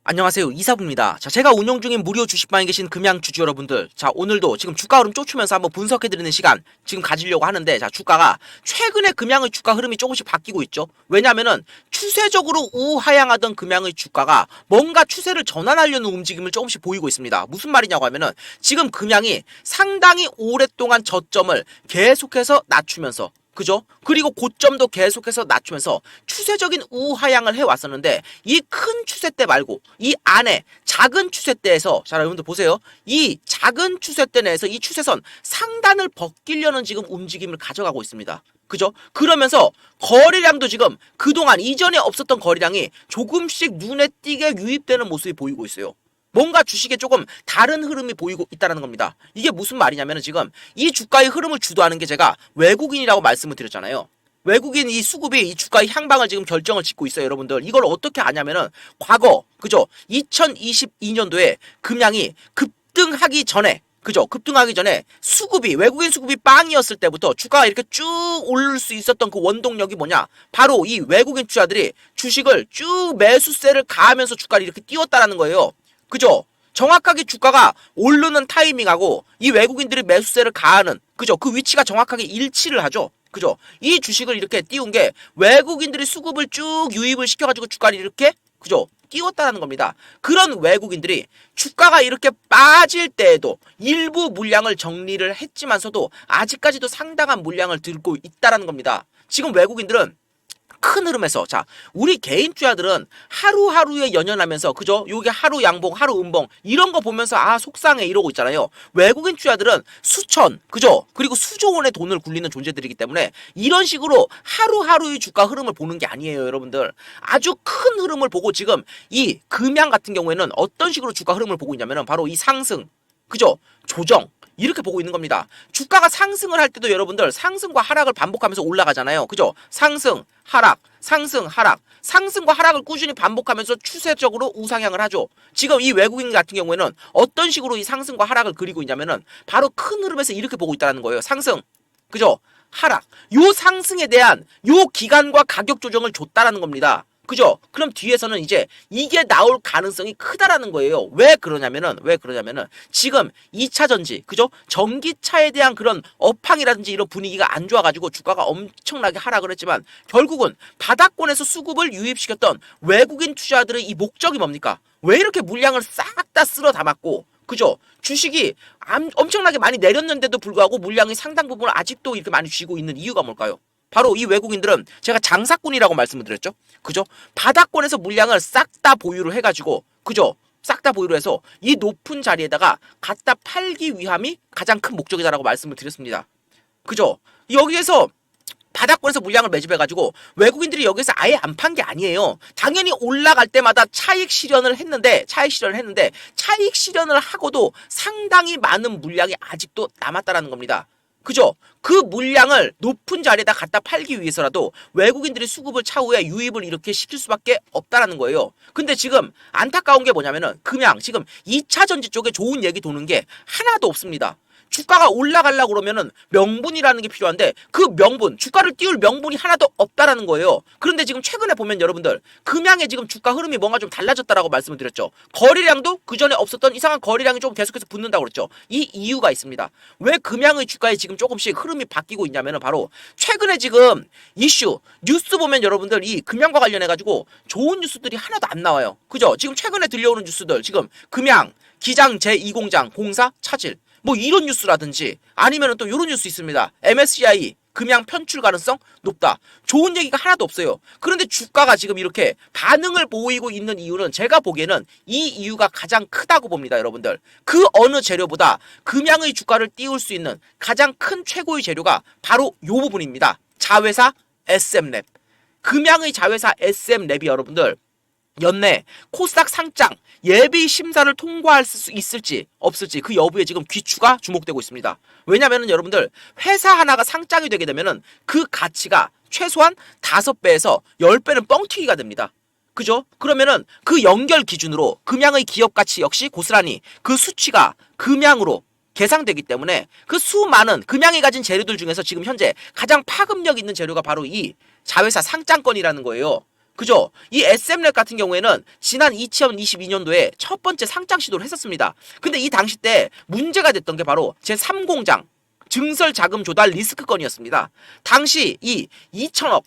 안녕하세요. 이사부입니다. 자, 제가 운영 중인 무료 주식방에 계신 금양 주주 여러분들. 자, 오늘도 지금 주가 흐름 쫓으면서 한번 분석해드리는 시간 지금 가지려고 하는데, 자, 주가가 최근에 금양의 주가 흐름이 조금씩 바뀌고 있죠. 왜냐면은 추세적으로 우하향하던 금양의 주가가 뭔가 추세를 전환하려는 움직임을 조금씩 보이고 있습니다. 무슨 말이냐고 하면은 지금 금양이 상당히 오랫동안 저점을 계속해서 낮추면서, 그죠? 그리고 고점도 계속해서 낮추면서 추세적인 우하향을 해왔었는데, 이 큰 추세대 말고 이 안에 작은 추세대에서, 자, 여러분들 보세요. 이 작은 추세대 내에서 이 추세선 상단을 벗기려는 지금 움직임을 가져가고 있습니다. 그죠? 그러면서 거래량도 지금 그동안 이전에 없었던 거래량이 조금씩 눈에 띄게 유입되는 모습이 보이고 있어요. 뭔가 주식에 조금 다른 흐름이 보이고 있다는 겁니다. 이게 무슨 말이냐면 지금 이 주가의 흐름을 주도하는 게 제가 외국인이라고 말씀을 드렸잖아요. 외국인 이 수급이 이 주가의 향방을 지금 결정을 짓고 있어요, 여러분들. 이걸 어떻게 아냐면은 과거, 그죠? 2022년도에 금양이 급등하기 전에, 그죠? 급등하기 전에 수급이, 외국인 수급이 빵이었을 때부터 주가가 이렇게 쭉 오를 수 있었던 그 원동력이 뭐냐? 바로 이 외국인 투자들이 주식을 쭉 매수세를 가하면서 주가를 이렇게 띄웠다라는 거예요. 그죠? 정확하게 주가가 오르는 타이밍하고 이 외국인들이 매수세를 가하는, 그죠? 그 위치가 정확하게 일치를 하죠. 그죠? 이 주식을 이렇게 띄운 게 외국인들이 수급을 쭉 유입을 시켜가지고 주가를 이렇게, 그죠? 띄웠다는 겁니다. 그런 외국인들이 주가가 이렇게 빠질 때에도 일부 물량을 정리를 했지만서도 아직까지도 상당한 물량을 들고 있다는 겁니다. 지금 외국인들은 큰 흐름에서, 자, 우리 개인 투자들은 하루하루에 연연하면서, 그죠? 요게 하루 양봉, 하루 음봉 이런 거 보면서 아 속상해 이러고 있잖아요. 외국인 투자들은 수천, 그죠? 그리고 수조 원의 돈을 굴리는 존재들이기 때문에 이런 식으로 하루하루의 주가 흐름을 보는 게 아니에요, 여러분들. 아주 큰 흐름을 보고 지금 이 금양 같은 경우에는 어떤 식으로 주가 흐름을 보고 있냐면은 바로 이 상승, 그죠? 조정 이렇게 보고 있는 겁니다. 주가가 상승을 할 때도 여러분들 상승과 하락을 반복하면서 올라가잖아요. 그죠? 상승, 하락, 상승, 하락. 상승과 하락을 꾸준히 반복하면서 추세적으로 우상향을 하죠. 지금 이 외국인 같은 경우에는 어떤 식으로 이 상승과 하락을 그리고 있냐면은 바로 큰 흐름에서 이렇게 보고 있다는 거예요. 상승, 그죠? 하락. 요 상승에 대한 요 기간과 가격 조정을 줬다라는 겁니다. 그죠? 그럼 뒤에서는 이제 이게 나올 가능성이 크다라는 거예요. 왜 그러냐면은 지금 2차 전지, 그죠? 전기차에 대한 그런 업황이라든지 이런 분위기가 안 좋아가지고 주가가 엄청나게 하락을 했지만 결국은 바닥권에서 수급을 유입시켰던 외국인 투자들의 이 목적이 뭡니까? 왜 이렇게 물량을 싹 다 쓸어 담았고, 그죠? 주식이 엄청나게 많이 내렸는데도 불구하고 물량이 상당 부분 아직도 이렇게 많이 쥐고 있는 이유가 뭘까요? 바로 이 외국인들은 제가 장사꾼이라고 말씀을 드렸죠. 그죠? 바닥권에서 물량을 싹 다 보유를 해가지고, 그죠? 싹 다 보유를 해서 이 높은 자리에다가 갖다 팔기 위함이 가장 큰 목적이다라고 말씀을 드렸습니다. 그죠? 여기에서 바닥권에서 물량을 매집해가지고 외국인들이 여기서 아예 안 판 게 아니에요. 당연히 올라갈 때마다 차익 실현을 했는데 차익 실현을 하고도 상당히 많은 물량이 아직도 남았다라는 겁니다. 그죠? 그 물량을 높은 자리에다 갖다 팔기 위해서라도 외국인들이 수급을 차후에 유입을 이렇게 시킬 수밖에 없다라는 거예요. 근데 지금 안타까운 게 뭐냐면은 금양 지금 2차 전지 쪽에 좋은 얘기 도는 게 하나도 없습니다. 주가가 올라가려고 그러면은 명분이라는 게 필요한데 그 명분, 주가를 띄울 명분이 하나도 없다라는 거예요. 그런데 지금 최근에 보면 여러분들 금양의 지금 주가 흐름이 뭔가 좀 달라졌다라고 말씀을 드렸죠. 거래량도 그전에 없었던 이상한 거래량이 좀 계속해서 붙는다고 그랬죠. 이 이유가 있습니다. 왜 금양의 주가에 지금 조금씩 흐름이 바뀌고 있냐면은 바로 최근에 지금 이슈, 뉴스 보면 여러분들 이 금양과 관련해 가지고 좋은 뉴스들이 하나도 안 나와요. 그죠? 지금 최근에 들려오는 뉴스들 지금 금양, 기장 제2공장 공사 차질 뭐 이런 뉴스라든지 아니면은 또 이런 뉴스 있습니다. MSCI 금양 편출 가능성 높다. 좋은 얘기가 하나도 없어요. 그런데 주가가 지금 이렇게 반응을 보이고 있는 이유는 제가 보기에는 이 이유가 가장 크다고 봅니다, 여러분들. 그 어느 재료보다 금양의 주가를 띄울 수 있는 가장 큰 최고의 재료가 바로 이 부분입니다. 자회사 SM랩. 금양의 자회사 SM랩이 여러분들 연내 코스닥 상장 예비 심사를 통과할 수 있을지 없을지 그 여부에 지금 귀추가 주목되고 있습니다. 왜냐면은 여러분들 회사 하나가 상장이 되게 되면은 그 가치가 최소한 5배에서 10배는 뻥튀기가 됩니다. 그죠? 그러면은 그 연결 기준으로 금양의 기업 가치 역시 고스란히 그 수치가 금양으로 계상되기 때문에 그 수많은 금양이 가진 재료들 중에서 지금 현재 가장 파급력 있는 재료가 바로 이 자회사 상장권이라는 거예요. 그죠? 이 SM랩 같은 경우에는 지난 2022년도에 첫 번째 상장 시도를 했었습니다. 근데 이 당시 때 문제가 됐던 게 바로 제3공장 증설 자금 조달 리스크 건이었습니다. 당시 이 2천억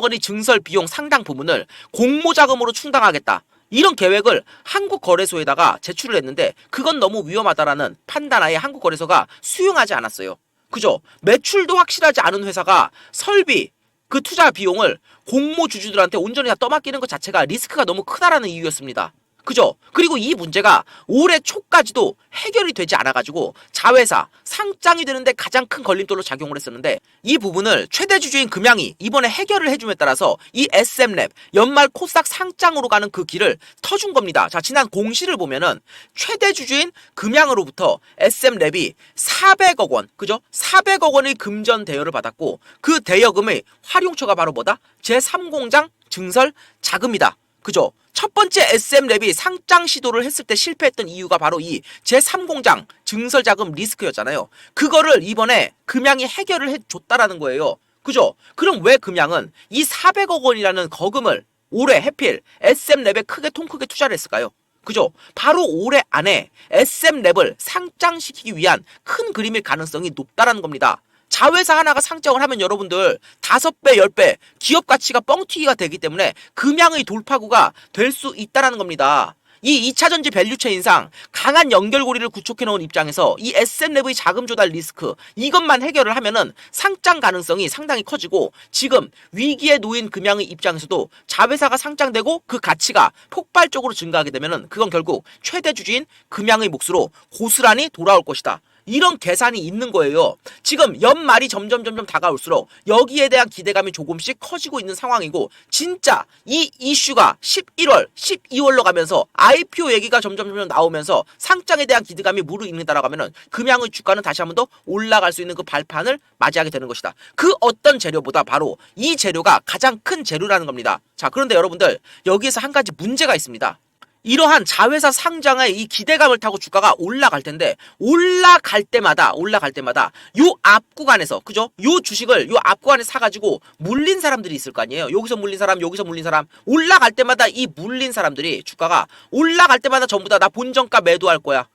원의 증설 비용 상당 부분을 공모 자금으로 충당하겠다. 이런 계획을 한국거래소에다가 제출을 했는데 그건 너무 위험하다라는 판단하에 한국거래소가 수용하지 않았어요. 그죠? 매출도 확실하지 않은 회사가 설비, 그 투자 비용을 공모 주주들한테 온전히 다 떠맡기는 것 자체가 리스크가 너무 크다라는 이유였습니다. 그죠? 그리고 이 문제가 올해 초까지도 해결이 되지 않아가지고 자회사 상장이 되는데 가장 큰 걸림돌로 작용을 했었는데 이 부분을 최대 주주인 금양이 이번에 해결을 해줌에 따라서 이 SM랩 연말 코스닥 상장으로 가는 그 길을 터준 겁니다. 자, 지난 공시를 보면은 최대 주주인 금양으로부터 SM랩이 400억 원, 그죠? 400억 원의 금전 대여를 받았고 그 대여금의 활용처가 바로 뭐다? 제3공장 증설 자금이다. 그죠? 첫 번째 SM랩이 상장 시도를 했을 때 실패했던 이유가 바로 이 제3공장 증설자금 리스크였잖아요. 그거를 이번에 금양이 해결을 해줬다라는 거예요. 그죠? 그럼 왜 금양은 이 400억 원이라는 거금을 올해 해필 SM랩에 통 크게 투자를 했을까요? 그죠? 바로 올해 안에 SM랩을 상장시키기 위한 큰 그림일 가능성이 높다라는 겁니다. 자회사 하나가 상장을 하면 여러분들 5배, 10배 기업 가치가 뻥튀기가 되기 때문에 금양의 돌파구가 될 수 있다는 겁니다. 이 2차전지 밸류체인상 강한 연결고리를 구축해놓은 입장에서 이 SM랩의 자금 조달 리스크 이것만 해결을 하면은 상장 가능성이 상당히 커지고 지금 위기에 놓인 금양의 입장에서도 자회사가 상장되고 그 가치가 폭발적으로 증가하게 되면은 그건 결국 최대 주주인 금양의 몫으로 고스란히 돌아올 것이다. 이런 계산이 있는 거예요. 지금 연말이 점점 다가올수록 여기에 대한 기대감이 조금씩 커지고 있는 상황이고 진짜 이 이슈가 11월, 12월로 가면서 IPO 얘기가 점점 나오면서 상장에 대한 기대감이 무르익는다라고 하면은 금양의 주가는 다시 한번 더 올라갈 수 있는 그 발판을 맞이하게 되는 것이다. 그 어떤 재료보다 바로 이 재료가 가장 큰 재료라는 겁니다. 자, 그런데 여러분들 여기에서 한 가지 문제가 있습니다. 이러한 자회사 상장의 이 기대감을 타고 주가가 올라갈 텐데 올라갈 때마다 요 앞 구간에서 그죠? 요 주식을 요 앞 구간에 사가지고 물린 사람들이 있을 거 아니에요. 여기서 물린 사람 올라갈 때마다 이 물린 사람들이 주가가 올라갈 때마다 전부 다 나 본정가 매도할 거야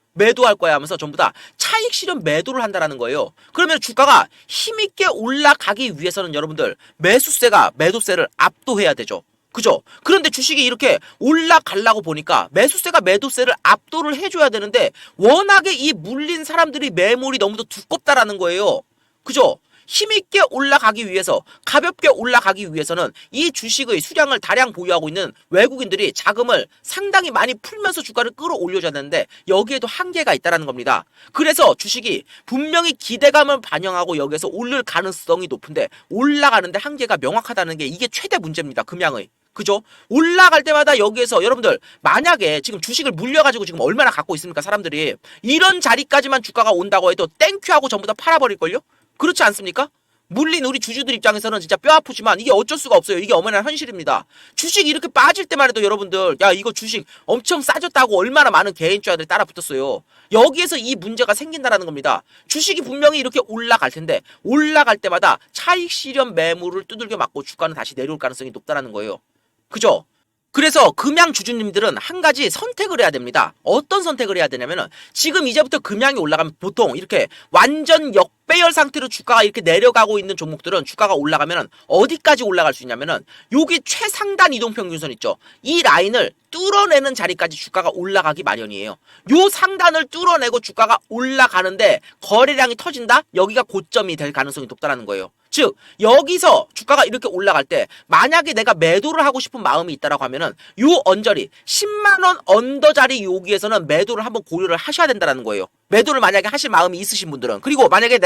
하면서 전부 다 차익 실현 매도를 한다라는 거예요. 그러면 주가가 힘있게 올라가기 위해서는 여러분들 매도세를 압도해야 되죠. 그죠? 그런데 주식이 이렇게 올라가려고 보니까 매수세가 매도세를 압도를 해줘야 되는데 워낙에 이 물린 사람들이 매물이 너무도 두껍다라는 거예요. 그죠? 힘있게 올라가기 위해서 가볍게 올라가기 위해서는 이 주식의 수량을 다량 보유하고 있는 외국인들이 자금을 상당히 많이 풀면서 주가를 끌어올려줘야 되는데 여기에도 한계가 있다는 겁니다. 그래서 주식이 분명히 기대감을 반영하고 여기에서 오를 가능성이 높은데 올라가는데 한계가 명확하다는 게 이게 최대 문제입니다. 금양의. 그죠? 올라갈 때마다 여기에서 여러분들 만약에 지금 주식을 물려가지고 지금 얼마나 갖고 있습니까 사람들이 이런 자리까지만 주가가 온다고 해도 땡큐하고 전부 다 팔아버릴걸요? 그렇지 않습니까? 물린 우리 주주들 입장에서는 진짜 뼈 아프지만 이게 어쩔 수가 없어요. 이게 어머나 현실입니다. 주식이 이렇게 빠질 때만 해도 여러분들 야 이거 주식 엄청 싸졌다고 얼마나 많은 개인주자들이 따라 붙었어요. 여기에서 이 문제가 생긴다라는 겁니다. 주식이 분명히 이렇게 올라갈 텐데 올라갈 때마다 차익 실현 매물을 두들겨 맞고 주가는 다시 내려올 가능성이 높다라는 거예요. 그죠? 그래서 금양 주주님들은 한 가지 선택을 해야 됩니다. 어떤 선택을 해야 되냐면은 지금 이제부터 금양이 올라가면 보통 이렇게 완전 역배열 상태로 주가가 이렇게 내려가고 있는 종목들은 주가가 올라가면은 어디까지 올라갈 수 있냐면은 여기 최상단 이동평균선 있죠. 이 라인을 뚫어내는 자리까지 주가가 올라가기 마련이에요. 요 상단을 뚫어내고 주가가 올라가는데 거래량이 터진다? 여기가 고점이 될 가능성이 높다는 거예요. 즉 여기서 주가가 이렇게 올라갈 때 만약에 내가 매도를 하고 싶은 마음이 있다라고 하면은 요 언저리 10만원 언더 자리 여기에서는 매도를 한번 고려를 하셔야 된다는 거예요. 매도를 만약에 하실 마음이 있으신 분들은 그리고 만약에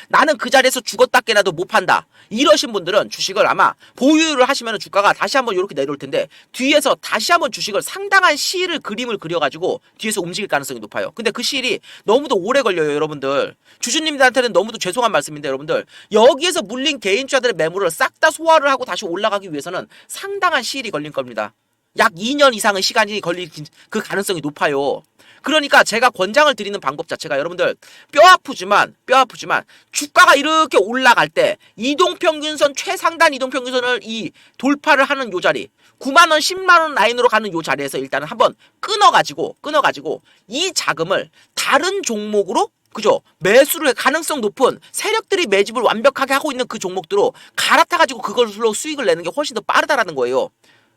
나는 그 자리에서 죽었다 깨나도 못 판다 이러신 분들은 주식을 아마 보유를 하시면 주가가 다시 한번 이렇게 내려올 텐데 뒤에서 다시 한번 주식을 상당한 시일을 그림을 그려가지고 뒤에서 움직일 가능성이 높아요. 근데 그 시일이 너무도 오래 걸려요. 여러분들 주주님들한테는 너무도 죄송한 말씀인데 여러분들 여기에서 물린 개인주자들의 매물을 싹 다 소화를 하고 다시 올라가기 위해서는 상당한 시일이 걸릴 겁니다. 약 2년 이상의 시간이 걸릴 그 가능성이 높아요. 그러니까 제가 권장을 드리는 방법 자체가 여러분들 뼈아프지만 주가가 이렇게 올라갈 때 이동평균선 최상단 이동평균선을 이 돌파를 하는 요 자리 9만원 10만원 라인으로 가는 요 자리에서 일단은 한번 끊어가지고 이 자금을 다른 종목으로 그죠? 매수를 가능성 높은 세력들이 매집을 완벽하게 하고 있는 그 종목들로 갈아타가지고 그걸로 수익을 내는 게 훨씬 더 빠르다라는 거예요.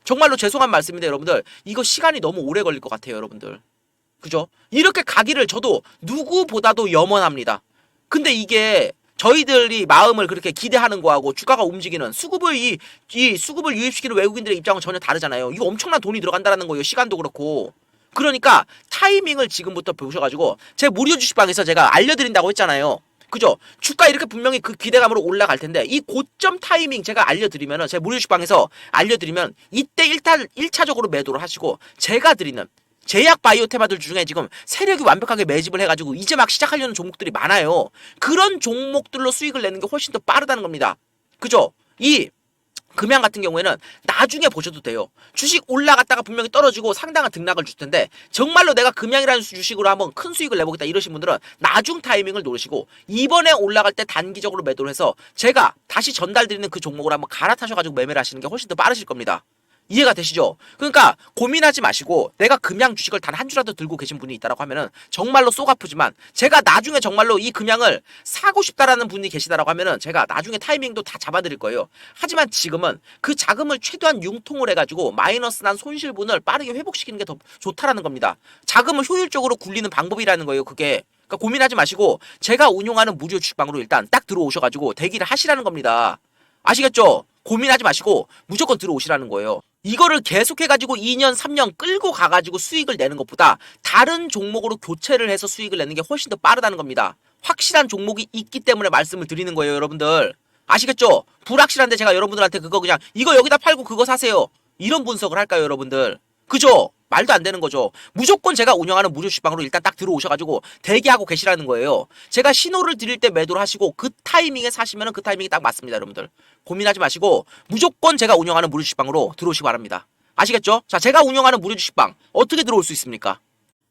정말로 죄송한 말씀인데 여러분들 이거 시간이 너무 오래 걸릴 것 같아요 여러분들. 그죠? 이렇게 가기를 저도 누구보다도 염원합니다. 근데 이게 저희들이 마음을 그렇게 기대하는 거하고 주가가 움직이는 수급을 수급을 유입시키는 외국인들의 입장은 전혀 다르잖아요. 이거 엄청난 돈이 들어간다는 거예요. 시간도 그렇고. 그러니까 타이밍을 지금부터 보셔가지고 제 무료 주식방에서 제가 알려드린다고 했잖아요. 그죠? 주가 이렇게 분명히 그 기대감으로 올라갈 텐데 이 고점 타이밍 제가 알려드리면은 제 무료 주식방에서 알려드리면 이때 1차적으로 매도를 하시고 제가 드리는 제약 바이오 테마들 중에 지금 세력이 완벽하게 매집을 해가지고 이제 막 시작하려는 종목들이 많아요. 그런 종목들로 수익을 내는 게 훨씬 더 빠르다는 겁니다. 그죠? 이 금양 같은 경우에는 나중에 보셔도 돼요. 주식 올라갔다가 분명히 떨어지고 상당한 등락을 줄 텐데 정말로 내가 금양이라는 주식으로 한번 큰 수익을 내보겠다 이러신 분들은 나중 타이밍을 노리시고 이번에 올라갈 때 단기적으로 매도를 해서 제가 다시 전달드리는 그 종목을 한번 갈아타셔가지고 매매를 하시는 게 훨씬 더 빠르실 겁니다. 이해가 되시죠? 그러니까 고민하지 마시고 내가 금양 주식을 단 한 주라도 들고 계신 분이 있다라고 하면은 정말로 속 아프지만 제가 나중에 정말로 이 금양을 사고 싶다라는 분이 계시다라고 하면은 제가 나중에 타이밍도 다 잡아드릴 거예요. 하지만 지금은 그 자금을 최대한 융통을 해가지고 마이너스 난 손실분을 빠르게 회복시키는 게 더 좋다라는 겁니다. 자금을 효율적으로 굴리는 방법이라는 거예요. 그게. 그러니까 고민하지 마시고 제가 운용하는 무료 주식방으로 일단 딱 들어오셔가지고 대기를 하시라는 겁니다. 아시겠죠? 고민하지 마시고 무조건 들어오시라는 거예요. 이거를 계속해가지고 2년, 3년 끌고 가가지고 수익을 내는 것보다 다른 종목으로 교체를 해서 수익을 내는 게 훨씬 더 빠르다는 겁니다. 확실한 종목이 있기 때문에 말씀을 드리는 거예요, 여러분들. 아시겠죠? 불확실한데 제가 여러분들한테 그거 그냥 이거 여기다 팔고 그거 사세요. 이런 분석을 할까요, 여러분들? 그죠? 말도 안 되는 거죠. 무조건 제가 운영하는 무료 주식방으로 일단 딱 들어오셔가지고 대기하고 계시라는 거예요. 제가 신호를 드릴 때 매도를 하시고 그 타이밍에 사시면 그 타이밍이 딱 맞습니다, 여러분들. 고민하지 마시고 무조건 제가 운영하는 무료 주식방으로 들어오시기 바랍니다. 아시겠죠? 자, 제가 운영하는 무료 주식방 어떻게 들어올 수 있습니까?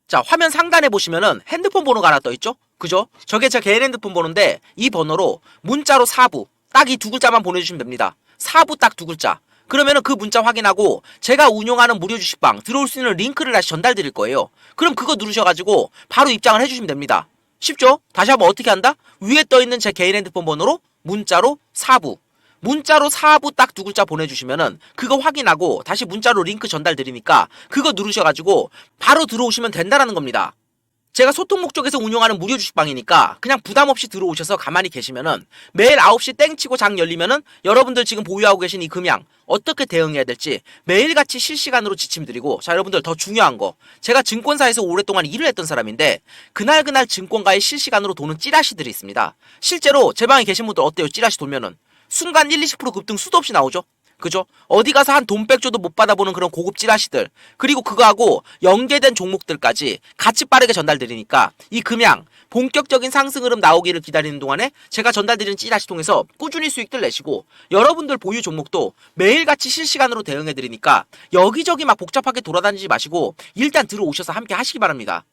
자, 화면 상단에 보시면은 핸드폰 번호가 하나 떠있죠? 그죠? 저게 제 개인 핸드폰 번호인데 이 번호로 문자로 사부 딱 이 두 글자만 보내주시면 됩니다. 사부 딱 두 글자. 그러면은 그 문자 확인하고 제가 운영하는 무료 주식방 들어올 수 있는 링크를 다시 전달 드릴 거예요. 그럼 그거 누르셔가지고 바로 입장을 해주시면 됩니다. 쉽죠? 다시 한번 어떻게 한다? 위에 떠있는 제 개인 핸드폰 번호로 문자로 사부 딱 두 글자 보내주시면은 그거 확인하고 다시 문자로 링크 전달 드리니까 그거 누르셔가지고 바로 들어오시면 된다라는 겁니다. 제가 소통 목적에서 운영하는 무료 주식방이니까 그냥 부담 없이 들어오셔서 가만히 계시면은 매일 9시 땡치고 장 열리면은 여러분들 지금 보유하고 계신 이 금양 어떻게 대응해야 될지 매일같이 실시간으로 지침 드리고 자 여러분들 더 중요한 거 제가 증권사에서 오랫동안 일을 했던 사람인데 그날 증권가에 실시간으로 도는 찌라시들이 있습니다. 실제로 제 방에 계신 분들 어때요? 찌라시 돌면은 순간 1, 20% 급등 수도 없이 나오죠? 그죠? 어디 가서 한 돈 백조도 못 받아보는 그런 고급 찌라시들 그리고 그거하고 연계된 종목들까지 같이 빠르게 전달드리니까 이 금양 본격적인 상승 흐름 나오기를 기다리는 동안에 제가 전달드리는 찌라시 통해서 꾸준히 수익들 내시고 여러분들 보유 종목도 매일같이 실시간으로 대응해드리니까 여기저기 막 복잡하게 돌아다니지 마시고 일단 들어오셔서 함께 하시기 바랍니다.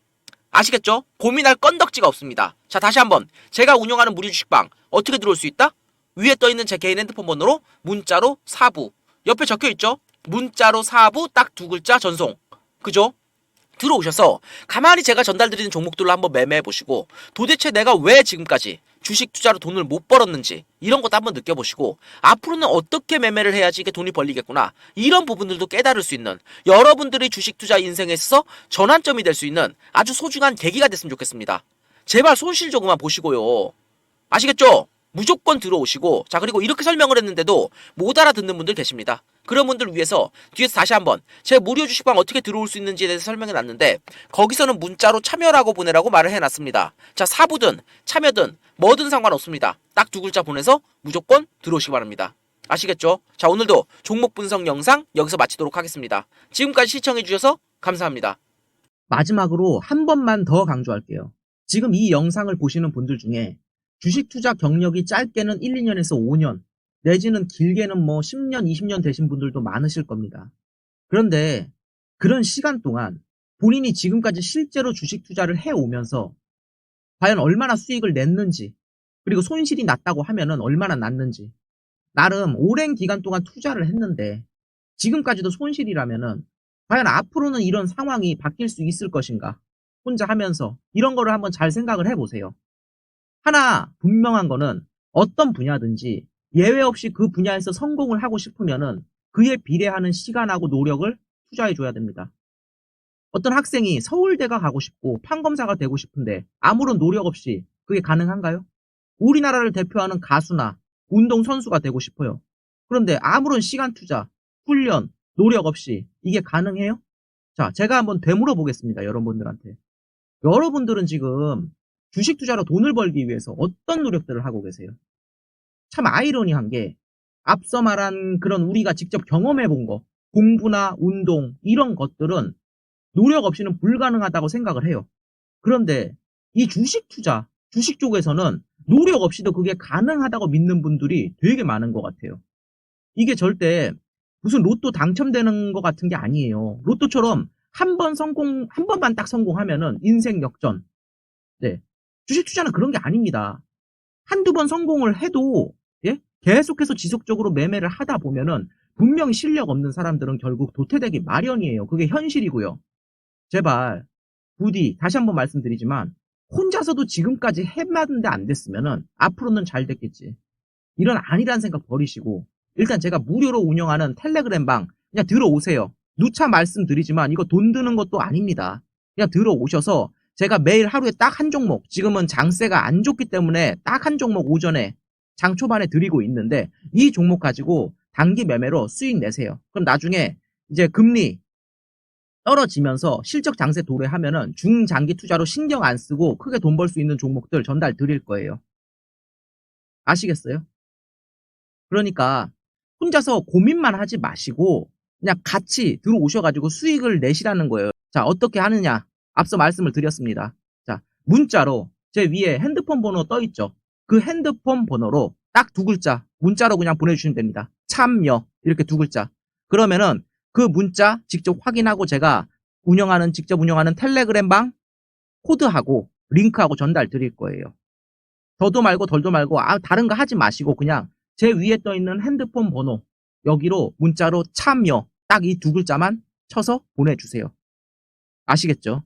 아시겠죠? 고민할 건덕지가 없습니다. 자 다시 한번 제가 운영하는 무료 주식방 어떻게 들어올 수 있다? 위에 떠있는 제 개인 핸드폰 번호로 문자로 사부 옆에 적혀있죠? 문자로 사부 딱 두 글자 전송 그죠? 들어오셔서 가만히 제가 전달드리는 종목들로 한번 매매해보시고 도대체 내가 왜 지금까지 주식 투자로 돈을 못 벌었는지 이런 것도 한번 느껴보시고 앞으로는 어떻게 매매를 해야지 이게 돈이 벌리겠구나 이런 부분들도 깨달을 수 있는 여러분들의 주식 투자 인생에 있어서 전환점이 될 수 있는 아주 소중한 계기가 됐으면 좋겠습니다. 제발 손실 조금만 보시고요. 아시겠죠? 무조건 들어오시고 자 그리고 이렇게 설명을 했는데도 못 알아듣는 분들 계십니다. 그런 분들 위해서 뒤에서 다시 한번 제 무료 주식방 어떻게 들어올 수 있는지에 대해서 설명해 놨는데 거기서는 문자로 참여라고 보내라고 말을 해놨습니다. 자 사부든 참여든 뭐든 상관없습니다. 딱 두 글자 보내서 무조건 들어오시기 바랍니다. 아시겠죠? 자 오늘도 종목 분석 영상 여기서 마치도록 하겠습니다. 지금까지 시청해주셔서 감사합니다. 마지막으로 한 번만 더 강조할게요. 지금 이 영상을 보시는 분들 중에 주식 투자 경력이 짧게는 1, 2년에서 5년, 내지는 길게는 뭐 10년, 20년 되신 분들도 많으실 겁니다. 그런데 그런 시간 동안 본인이 지금까지 실제로 주식 투자를 해오면서 과연 얼마나 수익을 냈는지, 그리고 손실이 났다고 하면은 얼마나 났는지, 나름 오랜 기간 동안 투자를 했는데 지금까지도 손실이라면은 과연 앞으로는 이런 상황이 바뀔 수 있을 것인가? 혼자 하면서 이런 거를 한번 잘 생각을 해보세요. 하나 분명한 거는 어떤 분야든지 예외 없이 그 분야에서 성공을 하고 싶으면은 그에 비례하는 시간하고 노력을 투자해 줘야 됩니다. 어떤 학생이 서울대가 가고 싶고 판검사가 되고 싶은데 아무런 노력 없이 그게 가능한가요? 우리나라를 대표하는 가수나 운동선수가 되고 싶어요. 그런데 아무런 시간 투자, 훈련, 노력 없이 이게 가능해요? 자, 제가 한번 되물어 보겠습니다. 여러분들한테. 여러분들은 지금 주식 투자로 돈을 벌기 위해서 어떤 노력들을 하고 계세요? 참 아이러니한 게 앞서 말한 그런 우리가 직접 경험해 본 거, 공부나 운동 이런 것들은 노력 없이는 불가능하다고 생각을 해요. 그런데 이 주식 투자, 주식 쪽에서는 노력 없이도 그게 가능하다고 믿는 분들이 되게 많은 것 같아요. 이게 절대 무슨 로또 당첨되는 것 같은 게 아니에요. 로또처럼 한 번 성공, 한 번만 딱 성공하면은 인생 역전. 네. 주식 투자는 그런 게 아닙니다. 한두 번 성공을 해도, 예? 계속해서 지속적으로 매매를 하다 보면은 분명히 실력 없는 사람들은 결국 도태되기 마련이에요. 그게 현실이고요. 제발 부디 다시 한번 말씀드리지만 혼자서도 지금까지 해봤는데 안 됐으면은 앞으로는 잘 됐겠지. 이런 아니란 생각 버리시고 일단 제가 무료로 운영하는 텔레그램 방 그냥 들어오세요. 누차 말씀드리지만 이거 돈 드는 것도 아닙니다. 그냥 들어오셔서 제가 매일 하루에 딱 한 종목, 지금은 장세가 안 좋기 때문에 딱 한 종목 오전에 장 초반에 드리고 있는데 이 종목 가지고 단기 매매로 수익 내세요. 그럼 나중에 이제 금리 떨어지면서 실적 장세 도래하면은 중장기 투자로 신경 안 쓰고 크게 돈 벌 수 있는 종목들 전달 드릴 거예요. 아시겠어요? 그러니까 혼자서 고민만 하지 마시고 그냥 같이 들어오셔가지고 수익을 내시라는 거예요. 자, 어떻게 하느냐? 앞서 말씀을 드렸습니다. 자, 문자로 제 위에 핸드폰 번호 떠 있죠? 그 핸드폰 번호로 딱 두 글자 문자로 그냥 보내주시면 됩니다. 참여 이렇게 두 글자. 그러면은 그 문자 직접 확인하고 제가 직접 운영하는 텔레그램 방 코드하고 링크하고 전달 드릴 거예요. 더도 말고 덜도 말고 다른 거 하지 마시고 그냥 제 위에 떠 있는 핸드폰 번호 여기로 문자로 참여 딱 이 두 글자만 쳐서 보내주세요. 아시겠죠?